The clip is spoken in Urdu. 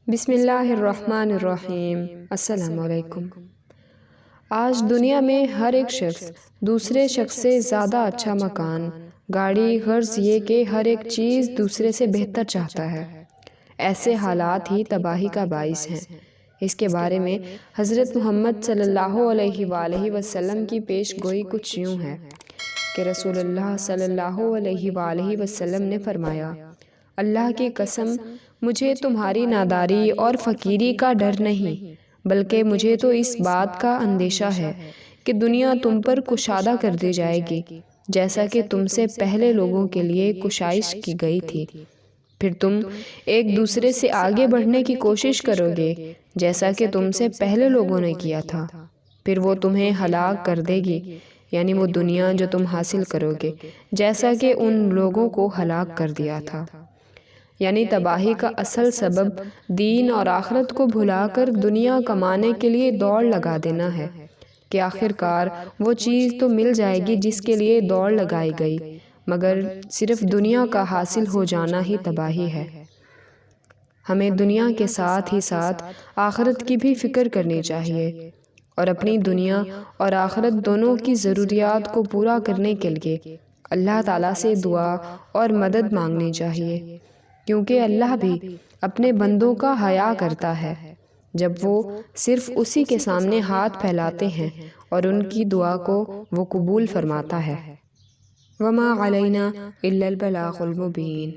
بسم اللہ الرحمن الرحیم۔ السلام علیکم۔ آج دنیا میں ہر ایک شخص دوسرے شخص سے زیادہ اچھا مکان، گاڑی، غرض یہ کہ ہر ایک چیز دوسرے سے بہتر چاہتا ہے۔ ایسے حالات ہی تباہی کا باعث ہیں۔ اس کے بارے میں حضرت محمد صلی اللہ علیہ وآلہ وسلم کی پیش گوئی کچھ یوں ہے کہ رسول اللہ صلی اللہ علیہ وآلہ وسلم نے فرمایا، اللہ کی قسم مجھے تمہاری ناداری اور فقیری کا ڈر نہیں، بلکہ مجھے تو اس بات کا اندیشہ ہے کہ دنیا تم پر کشادہ کر دی جائے گی، جیسا کہ تم سے پہلے لوگوں کے لیے کشائش کی گئی تھی۔ پھر تم ایک دوسرے سے آگے بڑھنے کی کوشش کرو گے، جیسا کہ تم سے پہلے لوگوں نے کیا تھا۔ پھر وہ تمہیں ہلاک کر دے گی، یعنی وہ دنیا جو تم حاصل کرو گے، جیسا کہ ان لوگوں کو ہلاک کر دیا تھا۔ یعنی تباہی کا اصل سبب دین اور آخرت کو بھلا کر دنیا کمانے کے لیے دوڑ لگا دینا ہے کہ آخرکار وہ چیز تو مل جائے گی جس کے لیے دوڑ لگائی گئی، مگر صرف دنیا کا حاصل ہو جانا ہی تباہی ہے۔ ہمیں دنیا کے ساتھ ہی ساتھ آخرت کی بھی فکر کرنی چاہیے اور اپنی دنیا اور آخرت دونوں کی ضروریات کو پورا کرنے کے لیے اللہ تعالیٰ سے دعا اور مدد مانگنی چاہیے، کیونکہ اللہ بھی اپنے بندوں کا حیا کرتا ہے جب وہ صرف اسی کے سامنے ہاتھ پھیلاتے ہیں اور ان کی دعا کو وہ قبول فرماتا ہے۔ وَمَا عَلَيْنَا إِلَّا الْبَلَاغُ الْمُبِينُ۔